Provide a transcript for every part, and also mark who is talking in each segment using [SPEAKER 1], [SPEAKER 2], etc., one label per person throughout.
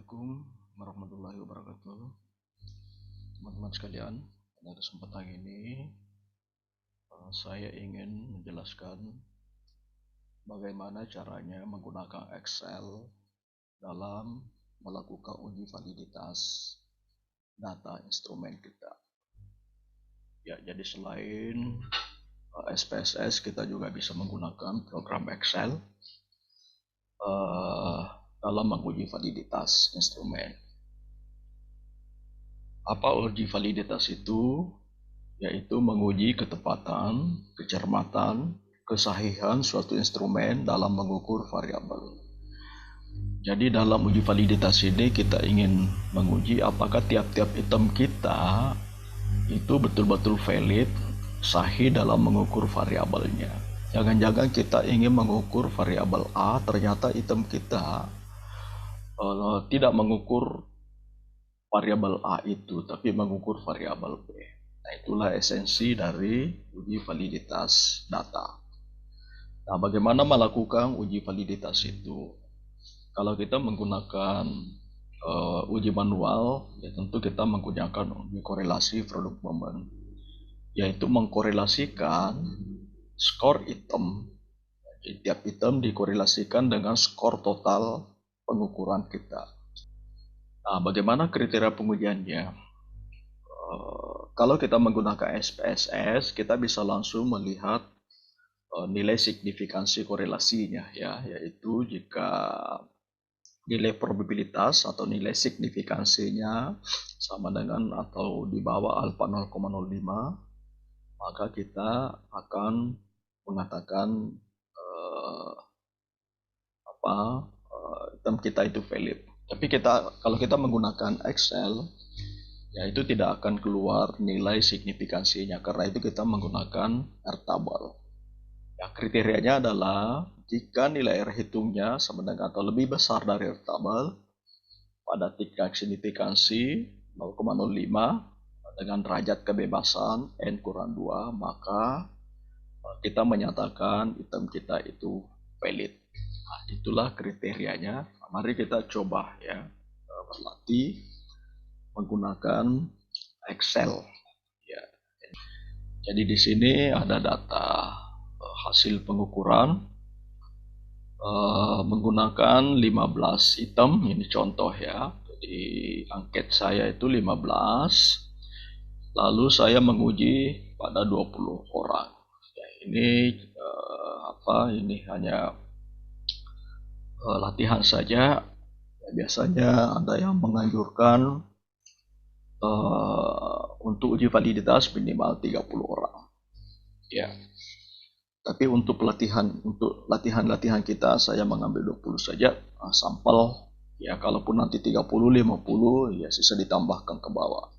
[SPEAKER 1] Assalamualaikum warahmatullahi wabarakatuh. Teman-teman sekalian, pada kesempatan ini saya ingin menjelaskan bagaimana caranya menggunakan Excel dalam melakukan uji validitas data instrumen kita. Ya, jadi selain SPSS, kita juga bisa menggunakan program Excel dalam menguji validitas instrumen. Apa uji validitas itu? Yaitu menguji ketepatan, kecermatan, kesahihan suatu instrumen dalam mengukur variabel. Jadi dalam uji validitas ini kita ingin menguji apakah tiap-tiap item kita itu betul-betul valid, sahih dalam mengukur variabelnya. Jangan-jangan kita ingin mengukur variabel A, ternyata item kita tidak mengukur variabel A itu, tapi mengukur variabel B. Nah, itulah esensi dari uji validitas data. Nah, bagaimana melakukan uji validitas itu? Kalau kita menggunakan uji manual, ya tentu kita menggunakan uji korelasi product moment, yaitu mengkorelasikan skor item. Jadi, tiap item dikorelasikan dengan skor total pengukuran kita. Nah, bagaimana kriteria pengujiannya? Kalau kita menggunakan SPSS, kita bisa langsung melihat nilai signifikansi korelasinya, ya, yaitu jika nilai probabilitas atau nilai signifikansinya sama dengan atau di bawah alfa 0,05, maka kita akan mengatakan item kita itu valid. Tapi kalau kita menggunakan Excel, ya itu tidak akan keluar nilai signifikansinya, karena itu kita menggunakan R-table. Ya, kriterianya adalah jika nilai R hitungnya sama dengan atau lebih besar dari R-table pada tingkat signifikansi 0,05 dengan derajat kebebasan N kurang 2, maka kita menyatakan item kita itu valid. Nah, itulah kriterianya. Mari kita coba ya berlatih menggunakan Excel. Ya. Jadi di sini ada data hasil pengukuran menggunakan 15 item. Ini contoh ya. Jadi angket saya itu 15. Lalu saya menguji pada 20 orang. Ya, ini ini hanya latihan saja. Ya, biasanya ada yang menganjurkan untuk uji validitas minimal 30 orang. Ya. Tapi untuk latihan kita saya mengambil 20 saja sampel. Ya, kalaupun nanti 30, 50 ya sisa ditambahkan ke bawah.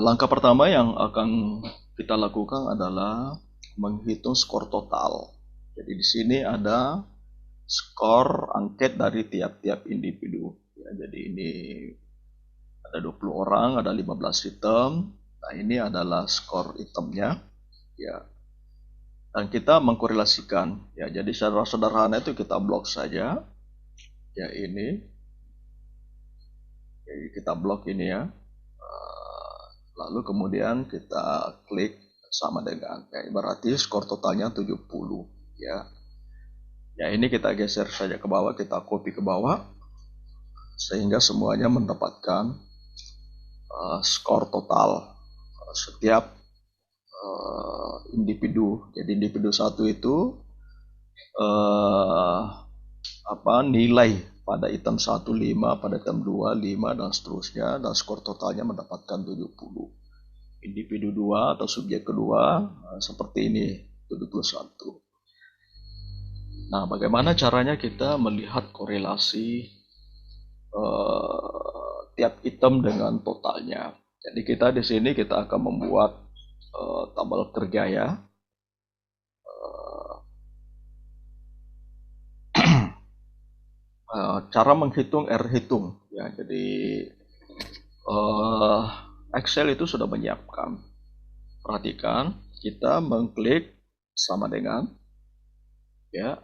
[SPEAKER 1] Langkah pertama yang akan kita lakukan adalah menghitung skor total. Jadi di sini ada skor angket dari tiap-tiap individu. Ya, jadi ini ada 20 orang, ada 15 item. Nah, ini adalah skor itemnya. Ya. Dan kita mengkorelasikan. Ya, jadi secara sederhana itu kita blok saja. Ya, ini. Jadi kita blok ini ya. Lalu kemudian kita klik sama dengan, ya, berarti skor totalnya 70 ya. Ya, ini kita geser saja ke bawah, kita copy ke bawah sehingga semuanya mendapatkan skor total setiap individu. Jadi individu satu itu nilai pada item 1 5, pada item 2 5 dan seterusnya, dan skor totalnya mendapatkan 70. Individu 2 atau subjek kedua seperti ini 71. Nah, bagaimana caranya kita melihat korelasi tiap item dengan totalnya? Jadi kita di sini kita akan membuat tabel kerja ya. Cara menghitung R hitung ya. Jadi Excel itu sudah menyiapkan. Perhatikan, kita mengklik sama dengan ya,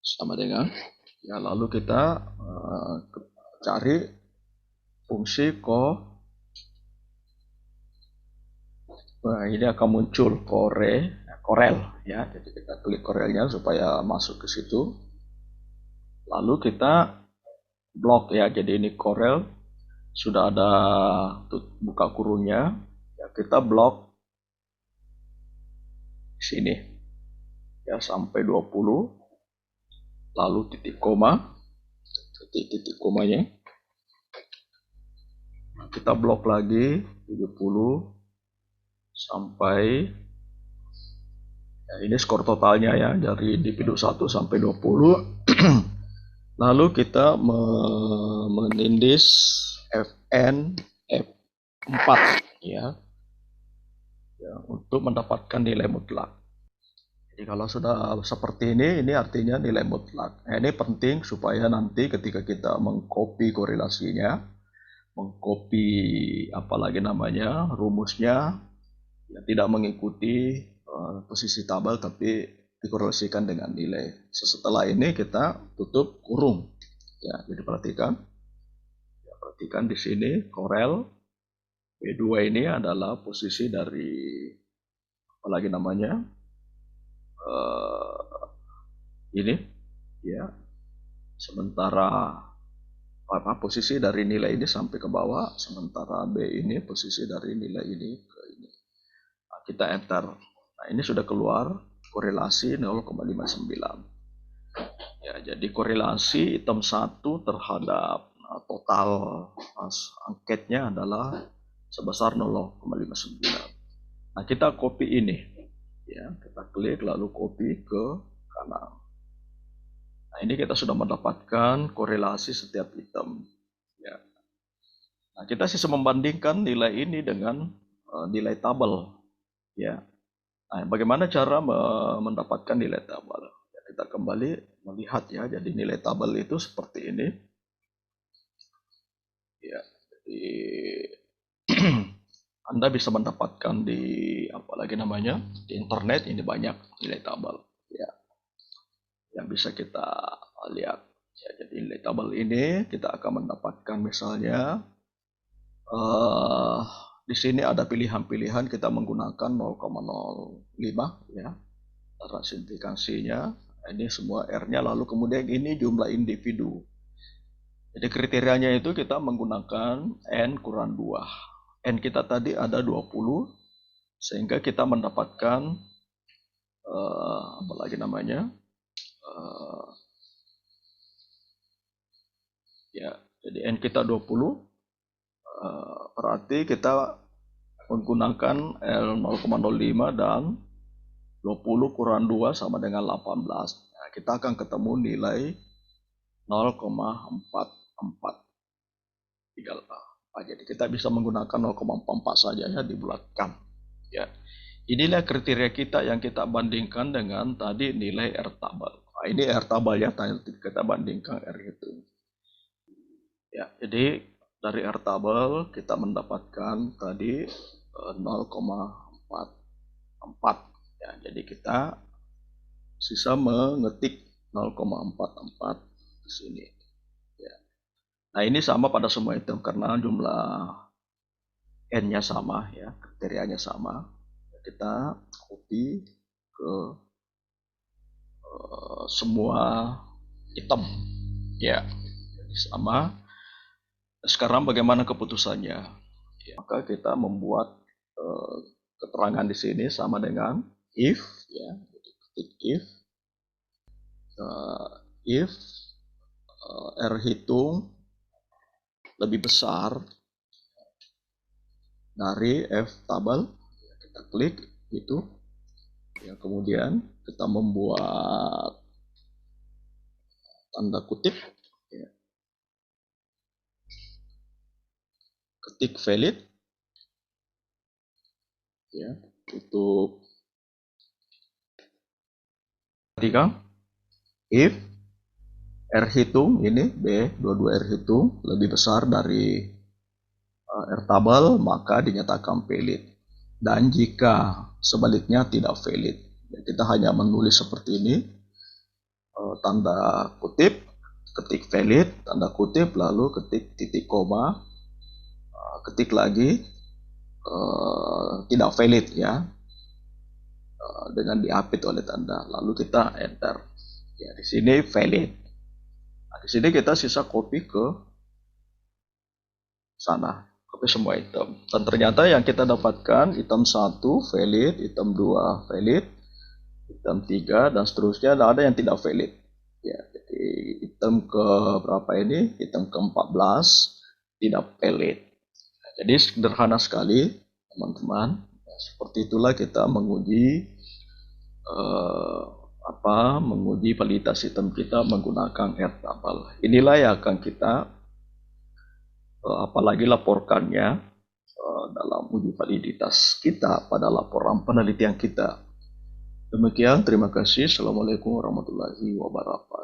[SPEAKER 1] sama dengan Ya, lalu kita cari fungsi ini akan muncul Corel ya. Jadi kita klik Corelnya supaya masuk ke situ. Lalu kita blok ya. Jadi ini Corel sudah ada buka kurungnya. Ya, kita blok sini ya sampai 20, lalu titik komanya kita blok lagi 70 sampai ya, ini skor totalnya ya dari individu 1 sampai 20. Lalu kita menindis Fn F4 ya untuk mendapatkan nilai mutlak. Jadi kalau sudah seperti ini artinya nilai mutlak. Nah, ini penting supaya nanti ketika kita mengcopy korelasinya, mengcopy apalagi namanya rumusnya, ya, tidak mengikuti posisi tabel tapi dikorelasikan dengan nilai. Setelah ini kita tutup kurung. Ya, jadi perhatikan. Ya, perhatikan di sini Corel B2 ini adalah posisi dari apalagi namanya ini ya. Sementara posisi dari nilai ini sampai ke bawah, sementara B ini posisi dari nilai ini ke ini. Nah, kita enter. Nah, ini sudah keluar korelasi 0,59. Ya, jadi korelasi item 1 terhadap total angketnya adalah sebesar 0,59. Nah, kita copy ini. Ya, kita klik lalu copy ke kanan. Nah, ini kita sudah mendapatkan korelasi setiap item. Ya. Nah, kita sisa membandingkan nilai ini dengan nilai tabel. Ya. Nah, bagaimana cara mendapatkan nilai tabel? Ya, kita kembali melihat ya. Jadi nilai tabel itu seperti ini. Ya. Jadi Anda bisa mendapatkan di apalagi namanya di internet ini banyak nilai tabel. Ya. Yang bisa kita lihat. Ya, jadi nilai tabel ini kita akan mendapatkan misalnya di sini ada pilihan-pilihan kita menggunakan 0,05 ya cara simplifikasinya. Ini semua R-nya, lalu kemudian ini jumlah individu. Jadi kriterianya itu kita menggunakan N kurang 2. N kita tadi ada 20 sehingga kita mendapatkan apalagi namanya ya, jadi N kita 20 berarti kita menggunakan L 0,05 dan 20 kurang 2 sama dengan 18. Nah, kita akan ketemu nilai 0,44. Jadi kita bisa menggunakan 0,44 saja ya di belakang. Ya. Inilah kriteria kita yang kita bandingkan dengan tadi nilai R tabel. Nah, ini R tabel ya, kita bandingkan R itu. Ya, jadi dari R tabel kita mendapatkan tadi 0,44. Ya, jadi kita sisa mengetik 0,44 di sini. Ya. Nah, ini sama pada semua item karena jumlah N-nya sama ya, kriterianya sama. Kita copy ke semua item. Ya, jadi sama. Sekarang bagaimana keputusannya? Ya, maka kita membuat keterangan di sini sama dengan if ya, if R hitung lebih besar dari F tabel, kita klik itu ya, kemudian kita membuat tanda kutip ya, ketik valid ya, tutup. Perhatikan if R hitung ini B22 R hitung lebih besar dari R tabel, maka dinyatakan valid. Dan jika sebaliknya tidak valid, kita hanya menulis seperti ini tanda kutip ketik valid, tanda kutip, lalu ketik titik koma, ketik lagi tidak valid ya, dengan diapit oleh tanda, lalu kita enter. Ya, di sini valid. Nah, di sini kita sisa copy ke sana, copy semua item. Dan ternyata yang kita dapatkan item 1 valid, item 2 valid, item 3 dan seterusnya, dan ada yang tidak valid. Ya, jadi item ke berapa ini? Item ke-14 tidak valid. Nah, jadi sederhana sekali, teman-teman. Nah, seperti itulah kita menguji menguji validitas sistem kita menggunakan Airtable. Inilah yang akan kita apalagi laporkannya dalam uji validitas kita pada laporan penelitian kita. Demikian, terima kasih. Assalamualaikum warahmatullahi wabarakatuh.